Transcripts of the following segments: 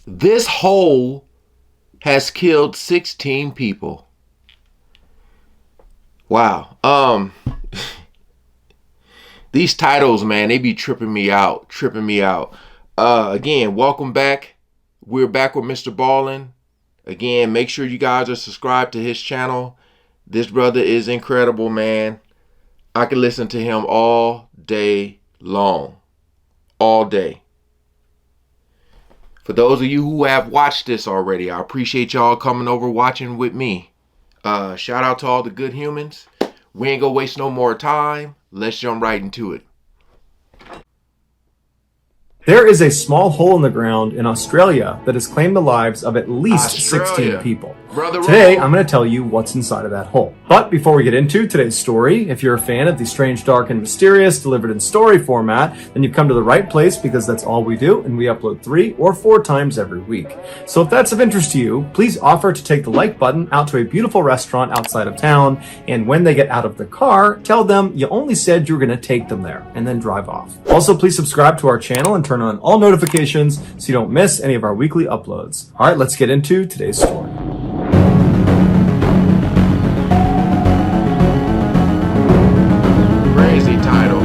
This hole has killed 16 people. Wow. These titles, man, they be tripping me out. Again, welcome back. We're back with Mrballen. Again, make sure you guys are subscribed to his channel. This brother is incredible, man. I can listen to him all day long. All day. For those of you who have watched this already, I appreciate y'all coming over watching with me. Shout out to all the good humans. We ain't gonna waste no more time. Let's jump right into it. There is a small hole in the ground in Australia that has claimed the lives of at least 16 people. Today, I'm going to tell you what's inside of that hole. But before we get into today's story, if you're a fan of the strange, dark, and mysterious delivered in story format, then you've come to the right place because that's all we do, and we upload 3 or 4 times every week. So if that's of interest to you, please offer to take the like button out to a beautiful restaurant outside of town, and when they get out of the car, tell them you only said you were going to take them there, and then drive off. Also, please subscribe to our channel and turn on all notifications so you don't miss any of our weekly uploads. All right, let's get into today's story. Crazy title.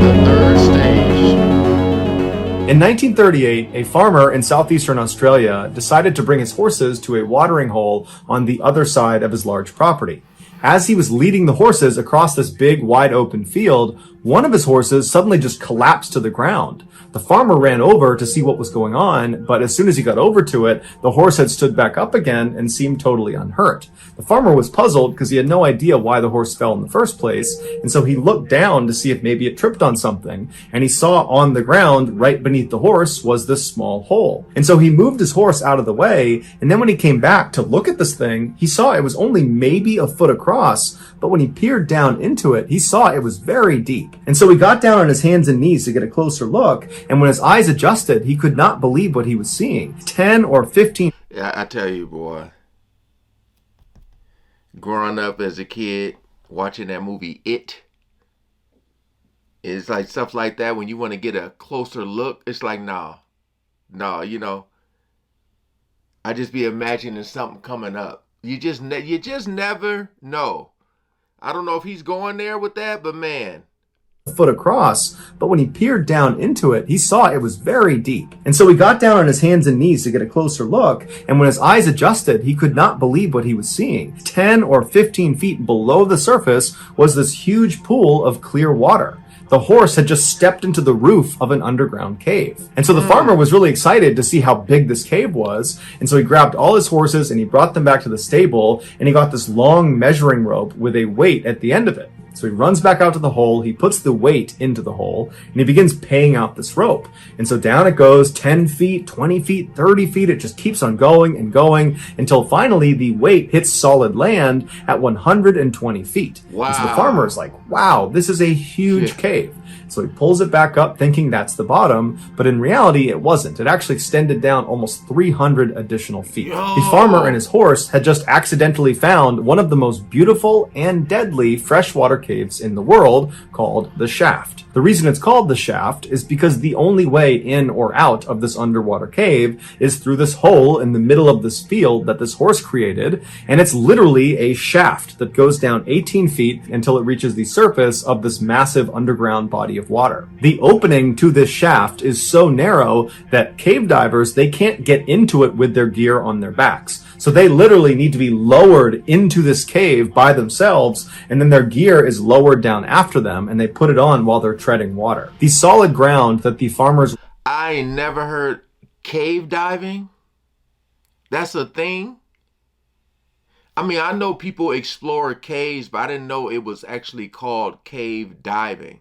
The third stage. In 1938, a farmer in southeastern Australia decided to bring his horses to a watering hole on the other side of his large property. As he was leading the horses across this big, wide open field, one of his horses suddenly just collapsed to the ground. The farmer ran over to see what was going on, but as soon as he got over to it, the horse had stood back up again and seemed totally unhurt. The farmer was puzzled because he had no idea why the horse fell in the first place, and so he looked down to see if maybe it tripped on something, and he saw on the ground right beneath the horse was this small hole. And so he moved his horse out of the way, and then when he came back to look at this thing, he saw it was only maybe a foot across, but when he peered down into it, he saw it was very deep. And so he got down on his hands and knees to get a closer look, and when his eyes adjusted, he could not believe what he was seeing. 10 or 15. Yeah, I tell you, boy. Growing up as a kid, watching that movie It, it's like stuff like that. When you want to get a closer look, it's like, no, I just be imagining something coming up. You just never know. I don't know if he's going there with that, but man. Foot across, but when he peered down into it, he saw it was very deep. And so he got down on his hands and knees to get a closer look, and when his eyes adjusted, he could not believe what he was seeing. 10 or 15 feet below the surface was this huge pool of clear water. The horse had just stepped into the roof of an underground cave. And so the farmer was really excited to see how big this cave was. And so he grabbed all his horses and he brought them back to the stable, and he got this long measuring rope with a weight at the end of it. So he runs back out to the hole, he puts the weight into the hole, and he begins paying out this rope. And so down it goes, 10 feet, 20 feet, 30 feet. It just keeps on going and going until finally the weight hits solid land at 120 feet. Wow. And so the farmer is like, wow, this is a huge cave. So he pulls it back up thinking that's the bottom, but in reality it wasn't. It actually extended down almost 300 additional feet. The farmer and his horse had just accidentally found one of the most beautiful and deadly freshwater caves in the world, called the Shaft. The reason it's called the Shaft is because the only way in or out of this underwater cave is through this hole in the middle of this field that this horse created, and it's literally a shaft that goes down 18 feet until it reaches the surface of this massive underground body of water. The opening to this shaft is so narrow that cave divers, they can't get into it with their gear on their backs. So they literally need to be lowered into this cave by themselves, and then their gear is lowered down after them, and they put it on while they're treading water. The solid ground that the farmers... I ain't never heard cave diving. That's a thing. I mean, I know people explore caves, but I didn't know it was actually called cave diving.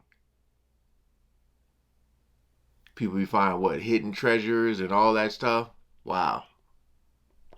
People be finding, what, hidden treasures and all that stuff? Wow.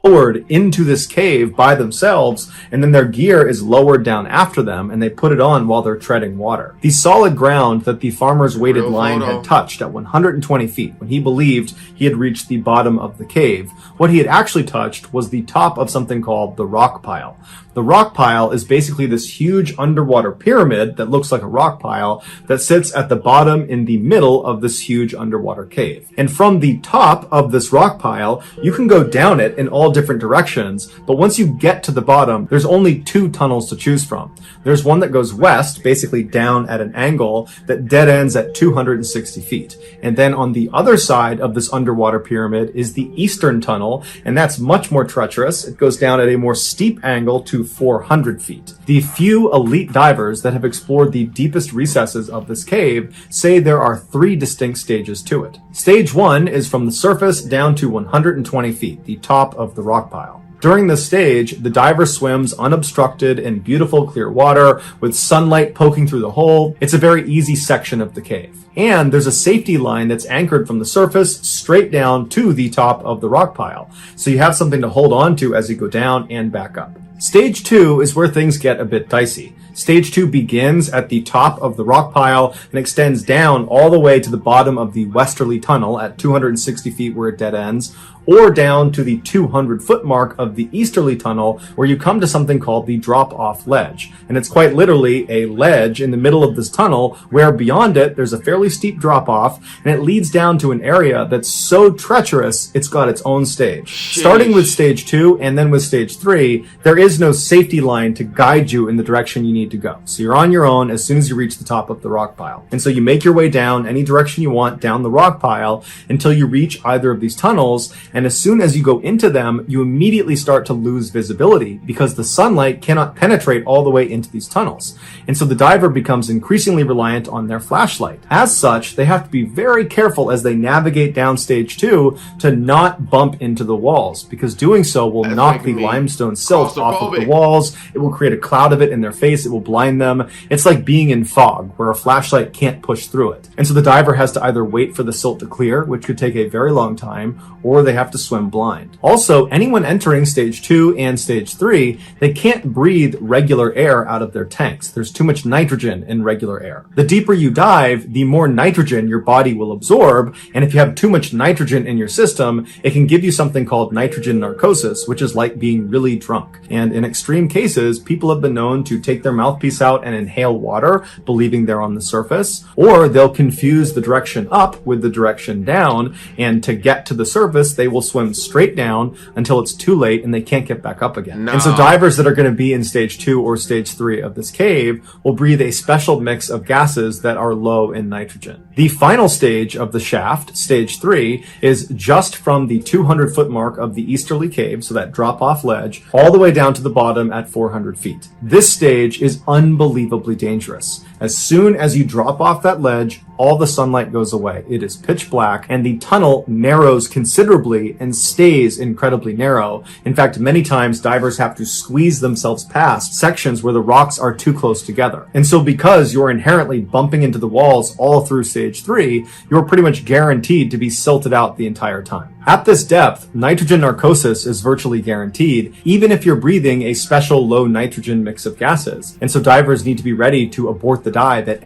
lowered into this cave by themselves, and then their gear is lowered down after them, and they put it on while they're treading water. The solid ground that the farmer's weighted line had touched at 120 feet when he believed he had reached the bottom of the cave, what he had actually touched was the top of something called the rock pile. The rock pile is basically this huge underwater pyramid that looks like a rock pile that sits at the bottom in the middle of this huge underwater cave. And from the top of this rock pile, you can go down it in all different directions, but once you get to the bottom, there's only two tunnels to choose from. There's one that goes west, basically down at an angle that dead ends at 260 feet. And then on the other side of this underwater pyramid is the eastern tunnel, and that's much more treacherous. It goes down at a more steep angle to 400 feet. The few elite divers that have explored the deepest recesses of this cave say there are three distinct stages to it. Stage 1 is from the surface down to 120 feet, the top of the rock pile. During this stage, the diver swims unobstructed in beautiful clear water with sunlight poking through the hole. It's a very easy section of the cave. And there's a safety line that's anchored from the surface straight down to the top of the rock pile. So you have something to hold on to as you go down and back up. Stage 2 is where things get a bit dicey. Stage 2 begins at the top of the rock pile and extends down all the way to the bottom of the westerly tunnel at 260 feet where it dead ends, or down to the 200-foot mark of the easterly tunnel where you come to something called the drop-off ledge. And it's quite literally a ledge in the middle of this tunnel where beyond it there's a fairly steep drop-off, and it leads down to an area that's so treacherous it's got its own stage. Sheesh. Starting with stage 2 and then with stage 3, there is no safety line to guide you in the direction you need to go. So you're on your own as soon as you reach the top of the rock pile. And so you make your way down any direction you want down the rock pile until you reach either of these tunnels, and as soon as you go into them, you immediately start to lose visibility because the sunlight cannot penetrate all the way into these tunnels. And so the diver becomes increasingly reliant on their flashlight. As such, they have to be very careful as they navigate down stage 2 to not bump into the walls, because doing so will knock the limestone silt off of the walls. It will create a cloud of it in their face. It will blind them. It's like being in fog where a flashlight can't push through it. And so the diver has to either wait for the silt to clear, which could take a very long time, or they have to swim blind. Also, anyone entering stage 2 and stage 3, they can't breathe regular air out of their tanks. There's too much nitrogen in regular air. The deeper you dive, the more nitrogen your body will absorb, and if you have too much nitrogen in your system, it can give you something called nitrogen narcosis, which is like being really drunk. And in extreme cases, people have been known to take their mouthpiece out and inhale water, believing they're on the surface, or they'll confuse the direction up with the direction down, and to get to the surface, they will swim straight down until it's too late and they can't get back up again. No. And so divers that are going to be in stage 2 or stage 3 of this cave will breathe a special mix of gases that are low in nitrogen. The final stage of the shaft, stage 3, is just from the 200-foot mark of the easterly cave, so that drop-off ledge, all the way down to the bottom at 400 feet. This stage is unbelievably dangerous. As soon as you drop off that ledge, all the sunlight goes away. It is pitch black, and the tunnel narrows considerably and stays incredibly narrow. In fact, many times divers have to squeeze themselves past sections where the rocks are too close together. And so because you're inherently bumping into the walls all through stage 3, you're pretty much guaranteed to be silted out the entire time. At this depth, nitrogen narcosis is virtually guaranteed, even if you're breathing a special low nitrogen mix of gases. And so divers need to be ready to abort the dive.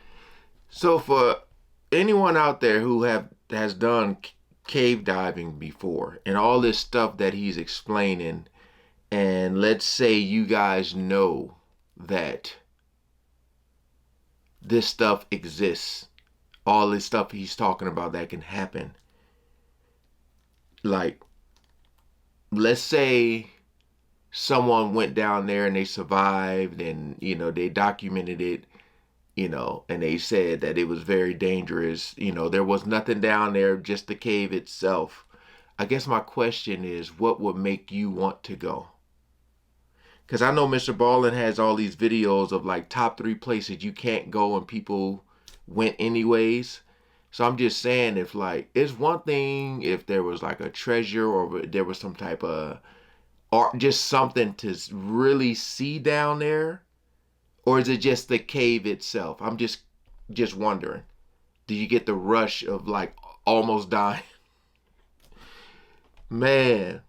So for anyone out there who has done cave diving before and all this stuff that he's explaining, and let's say you guys know that this stuff exists, all this stuff he's talking about that can happen. Like, let's say someone went down there and they survived, and they documented it, and they said that it was very dangerous. There was nothing down there, just the cave itself. I guess my question is, what would make you want to go? Because I know Mrballen has all these videos of like top 3 places you can't go and people went anyways. So I'm just saying, if like, it's one thing if there was like a treasure or there was some type of art, just something to really see down there, or is it just the cave itself? I'm just wondering. Do you get the rush of like almost dying? Man,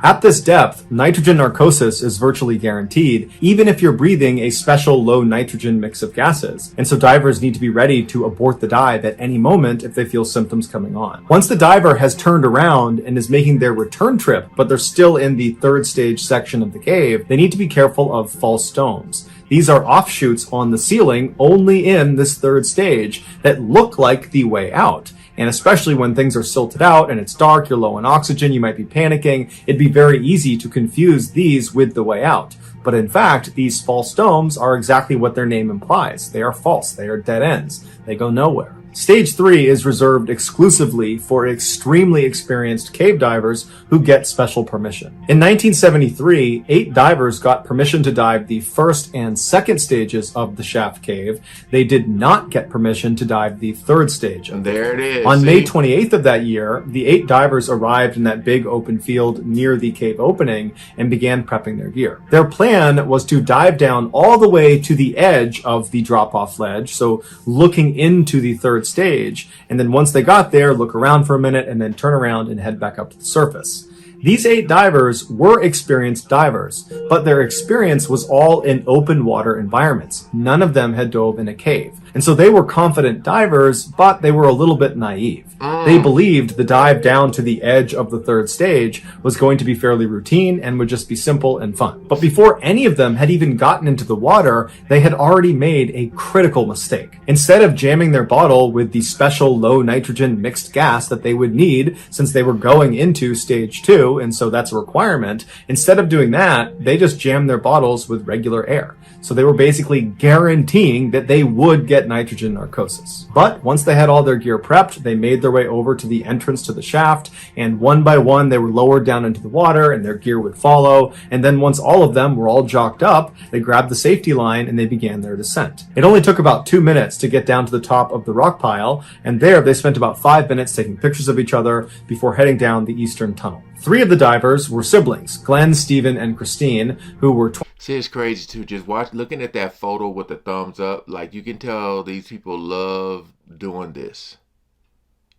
At this depth, nitrogen narcosis is virtually guaranteed, even if you're breathing a special low nitrogen mix of gases. And so divers need to be ready to abort the dive at any moment if they feel symptoms coming on. Once the diver has turned around and is making their return trip, but they're still in the third stage section of the cave, they need to be careful of false stones. These are offshoots on the ceiling only in this third stage that look like the way out. And especially when things are silted out and it's dark, you're low on oxygen, you might be panicking, it'd be very easy to confuse these with the way out. But in fact, these false domes are exactly what their name implies. They are false. They are dead ends. They go nowhere. Stage 3 is reserved exclusively for extremely experienced cave divers who get special permission. In 1973, 8 divers got permission to dive the first and second stages of the shaft cave. They did not get permission to dive the third stage. And there it is. On May 28th of that year, the 8 divers arrived in that big open field near the cave opening and began prepping their gear. Their plan was to dive down all the way to the edge of the drop-off ledge, so looking into the third stage, and then once they got there, look around for a minute and then turn around and head back up to the surface. These 8 divers were experienced divers, but their experience was all in open water environments. None of them had dove in a cave. And so they were confident divers, but they were a little bit naive. They believed the dive down to the edge of the third stage was going to be fairly routine and would just be simple and fun. But before any of them had even gotten into the water, they had already made a critical mistake. Instead of jamming their bottle with the special low nitrogen mixed gas that they would need since they were going into stage 2, and so that's a requirement, instead of doing that, they just jammed their bottles with regular air. So they were basically guaranteeing that they would get nitrogen narcosis. But once they had all their gear prepped, they made their way over to the entrance to the shaft, and one by one they were lowered down into the water and their gear would follow. And then once all of them were all jocked up, they grabbed the safety line and they began their descent. It only took about 2 minutes to get down to the top of the rock pile, and there they spent about 5 minutes taking pictures of each other before heading down the eastern tunnel. 3 of the divers were siblings, Glenn, Stephen, and Christine, who were See, it's crazy too. Just looking at that photo with the thumbs up. Like, you can tell these people love doing this.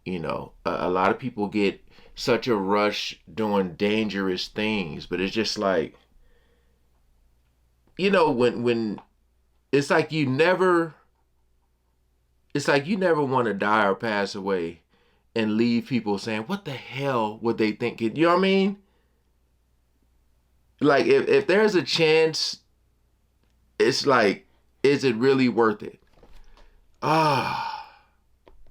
You know, a lot of people get such a rush doing dangerous things, but it's just like, you know, when it's like you never want to die or pass away and leave people saying, what the hell would they think? You know what I mean? Like, if there's a chance, it's like, is it really worth it?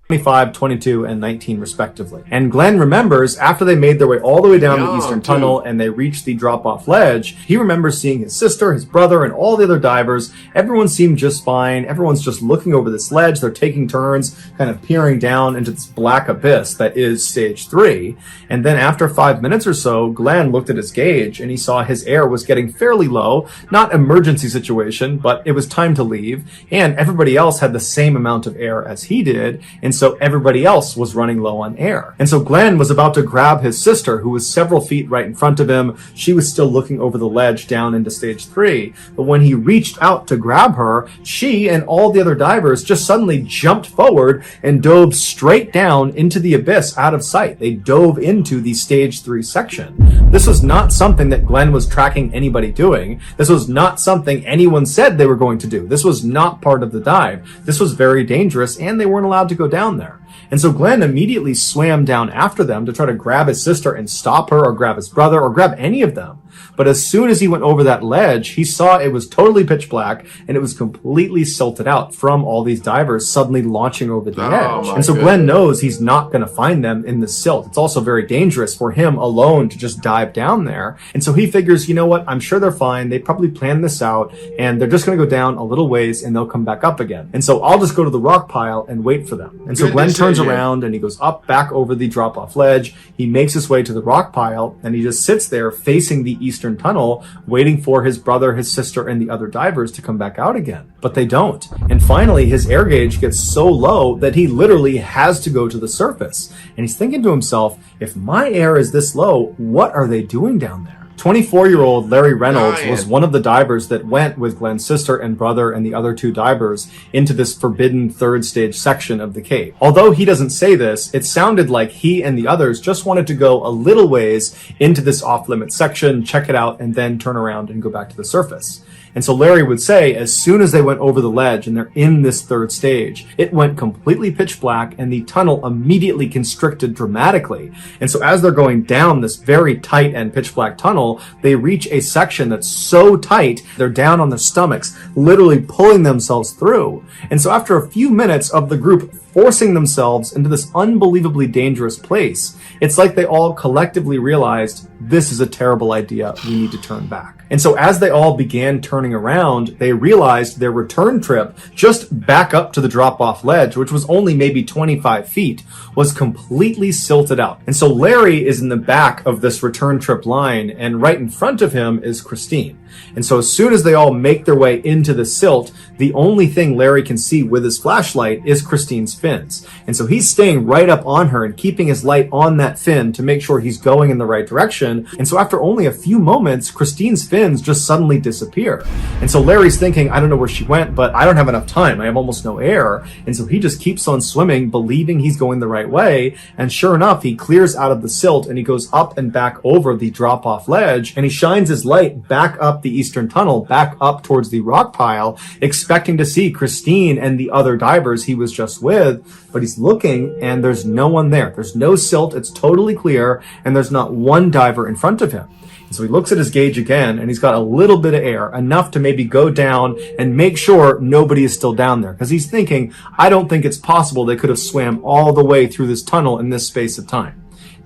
25, 22, and 19 respectively. And Glenn remembers after they made their way all the way down the eastern tunnel and they reached the drop-off ledge, he remembers seeing his sister, his brother, and all the other divers. Everyone seemed just fine. Everyone's just looking over this ledge. They're taking turns, kind of peering down into this black abyss that is stage 3. And then after 5 minutes or so, Glenn looked at his gauge and he saw his air was getting fairly low. Not emergency situation, but it was time to leave. And everybody else had the same amount of air as he did. And so everybody else was running low on air. And so Glenn was about to grab his sister, who was several feet right in front of him. She was still looking over the ledge down into stage 3. But when he reached out to grab her, she and all the other divers just suddenly jumped forward and dove straight down into the abyss out of sight. They dove into the stage 3 section. This was not something that Glenn was tracking anybody doing. This was not something anyone said they were going to do. This was not part of the dive. This was very dangerous and they weren't allowed to go down there. And so Glenn immediately swam down after them to try to grab his sister and stop her, or grab his brother, or grab any of them. But as soon as he went over that ledge, he saw it was totally pitch black and it was completely silted out from all these divers suddenly launching over the edge. And so Glenn knows he's not going to find them in the silt. It's also very dangerous for him alone to just dive down there. And so he figures, you know what? I'm sure they're fine. They probably planned this out and they're just going to go down a little ways and they'll come back up again. And so I'll just go to the rock pile and wait for them. And so Glenn turns around and he goes up back over the drop-off ledge. He makes his way to the rock pile and he just sits there facing the eastern tunnel, waiting for his brother, his sister, and the other divers to come back out again. But they don't. And finally, his air gauge gets so low that he literally has to go to the surface. And he's thinking to himself, if my air is this low, what are they doing down there? 24-year-old Larry Reynolds was Dying. one of the divers that went with Glenn's sister and brother and the other 2 divers into this forbidden 3rd stage section of the cave. Although he doesn't say this, it sounded like he and the others just wanted to go a little ways into this off-limit section, check it out, and then turn around and go back to the surface. And so Larry would say, as soon as they went over the ledge and they're in this 3rd stage, it went completely pitch black and the tunnel immediately constricted dramatically. And so as they're going down this very tight and pitch black tunnel, they reach a section that's so tight, they're down on their stomachs, literally pulling themselves through. And so after a few minutes of the group forcing themselves into this unbelievably dangerous place, it's like they all collectively realized, this is a terrible idea, we need to turn back. And so as they all began turning around, they realized their return trip just back up to the drop-off ledge, which was only maybe 25 feet, was completely silted out. And so Larry is in the back of this return trip line, and right in front of him is Christine. And so as soon as they all make their way into the silt, the only thing Larry can see with his flashlight is Christine's fins. And so he's staying right up on her and keeping his light on that fin to make sure he's going in the right direction. And so after only a few moments, Christine's fins just suddenly disappear. And so Larry's thinking, I don't know where she went, but I don't have enough time. I have almost no air. And so he just keeps on swimming, believing he's going the right way. And sure enough, he clears out of the silt and he goes up and back over the drop-off ledge, and he shines his light back up the eastern tunnel, back up towards the rock pile, expecting to see Christine and the other divers he was just with. But he's looking and there's no one there. There's no silt. It's totally clear. And there's not one diver in front of him. And so he looks at his gauge again and he's got a little bit of air, enough to maybe go down and make sure nobody is still down there. Because he's thinking, I don't think it's possible they could have swam all the way through this tunnel in this space of time.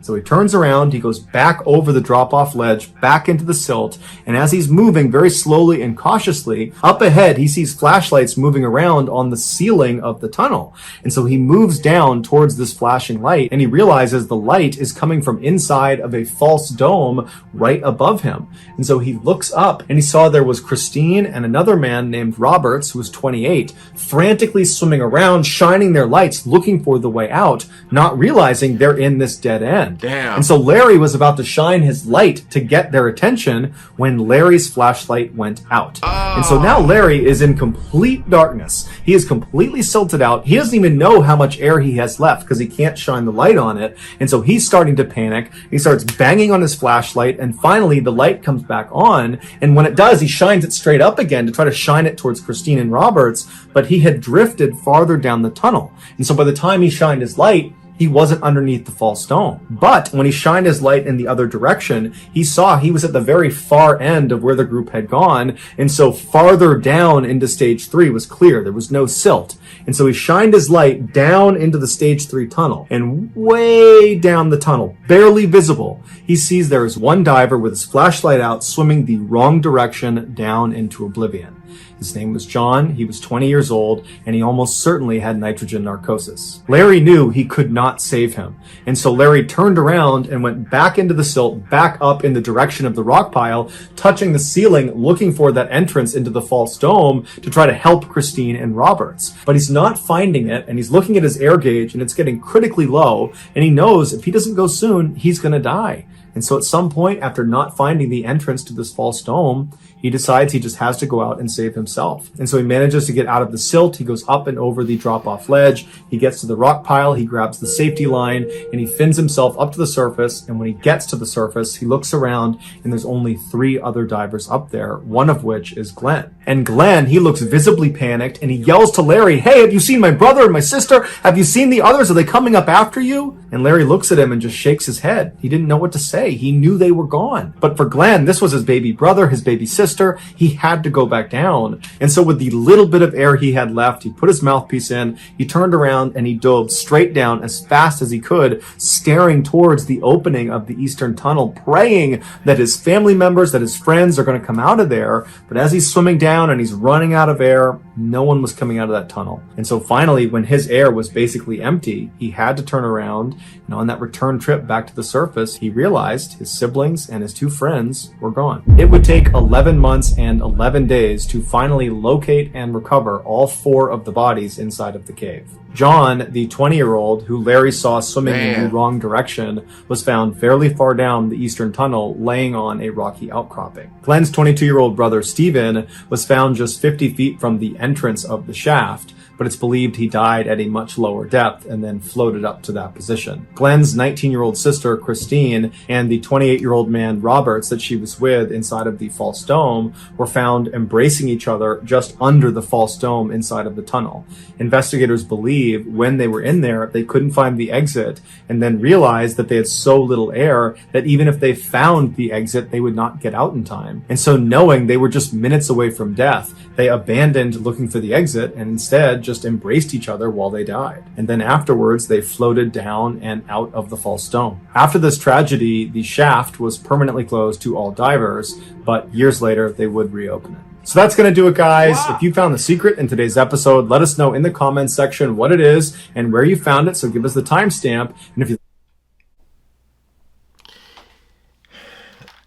So he turns around, he goes back over the drop-off ledge, back into the silt, and as he's moving very slowly and cautiously, up ahead he sees flashlights moving around on the ceiling of the tunnel. And so he moves down towards this flashing light, and he realizes the light is coming from inside of a false dome right above him. And so he looks up, and he saw there was Christine and another man named Roberts, who was 28, frantically swimming around, shining their lights, looking for the way out, not realizing they're in this dead end. Damn. And so Larry was about to shine his light to get their attention when Larry's flashlight went out. And so now Larry is in complete darkness. He is completely silted out. He doesn't even know how much air he has left because he can't shine the light on it. And so he's starting to panic. He starts banging on his flashlight, and finally the light comes back on. And when it does, he shines it straight up again to try to shine it towards Christine and Roberts, but he had drifted farther down the tunnel. And so by the time he shined his light, he wasn't underneath the false dome. But when he shined his light in the other direction, he saw he was at the very far end of where the group had gone. And so farther down into stage 3 was clear. There was no silt. And so he shined his light down into the stage 3 tunnel, and way down the tunnel, barely visible, he sees there is one diver with his flashlight out swimming the wrong direction down into oblivion. His name was John, he was 20 years old, and he almost certainly had nitrogen narcosis. Larry knew he could not save him, and so Larry turned around and went back into the silt, back up in the direction of the rock pile, touching the ceiling, looking for that entrance into the false dome to try to help Christine and Roberts. But he's not finding it, and he's looking at his air gauge, and it's getting critically low, and he knows if he doesn't go soon, he's gonna die. And so at some point, after not finding the entrance to this false dome, he decides he just has to go out and save himself. And so he manages to get out of the silt. He goes up and over the drop-off ledge. He gets to the rock pile. He grabs the safety line and he fins himself up to the surface. And when he gets to the surface, he looks around and there's only 3 other divers up there, one of which is Glenn. And Glenn, he looks visibly panicked and he yells to Larry, "Hey, have you seen my brother and my sister? Have you seen the others? Are they coming up after you?" And Larry looks at him and just shakes his head. He didn't know what to say. He knew they were gone. But for Glenn, this was his baby brother, his baby sister. He had to go back down. And so with the little bit of air he had left, he put his mouthpiece in, he turned around and he dove straight down as fast as he could, staring towards the opening of the eastern tunnel, praying that his family members, that his friends are going to come out of there. But as he's swimming down and he's running out of air, No one was coming out of that tunnel. And so finally, when his air was basically empty, he had to turn around. And on that return trip back to the surface, he realized his siblings and his 2 friends were gone. It would take 11 months and 11 days to finally locate and recover all 4 of the bodies inside of the cave. John, the 20-year-old who Larry saw swimming in the wrong direction, was found fairly far down the eastern tunnel, laying on a rocky outcropping. Glenn's 22-year-old brother Stephen was found just 50 feet from the entrance of the shaft, but it's believed he died at a much lower depth and then floated up to that position. Glenn's 19-year-old sister Christine and the 28-year-old man Roberts that she was with inside of the false dome were found embracing each other just under the false dome inside of the tunnel. Investigators believe when they were in there, they couldn't find the exit, and then realized that they had so little air that even if they found the exit, they would not get out in time. And so, knowing they were just minutes away from death, they abandoned looking for the exit and instead just embraced each other while they died. And then afterwards, they floated down and out of the false dome. After this tragedy, the shaft was permanently closed to all divers, but years later, they would reopen it. So that's going to do it, guys. Wow. If you found the secret in today's episode, let us know in the comments section what it is and where you found it. So give us the timestamp. And if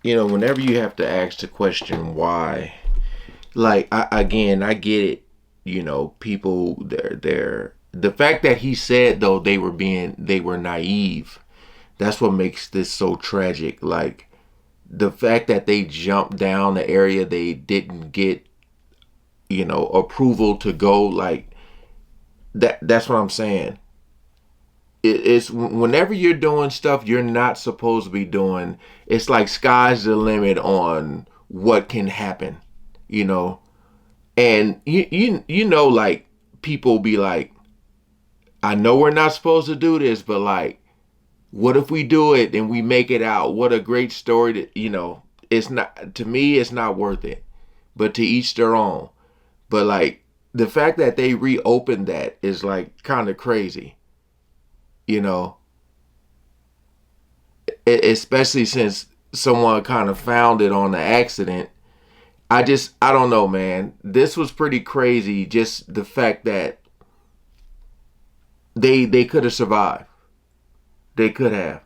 you whenever you have to ask the question why, like, I get it. People, they're the fact that he said though they were naive. That's what makes this so tragic. Like, the fact that they jumped down the area they didn't get, approval to go, like that's what I'm saying. It's whenever you're doing stuff you're not supposed to be doing, it's like sky's the limit on what can happen, and like, people be like, I know we're not supposed to do this, but like, what if we do it and we make it out? What a great story to, it's not, to me, it's not worth it, but to each their own. But like, the fact that they reopened that is like kind of crazy, especially since someone kind of found it on the accident. I don't know, man. This was pretty crazy. Just the fact that they could have survived. They could have.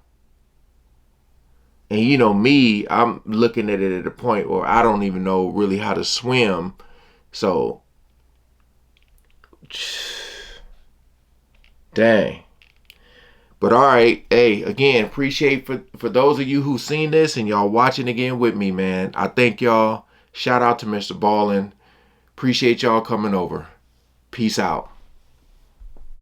And me, I'm looking at it at a point where I don't even know really how to swim. So, dang. But all right, hey, again, appreciate for those of you who've seen this and y'all watching again with me, man. I thank y'all. Shout out to Mr. Ballen. Appreciate y'all coming over. Peace out.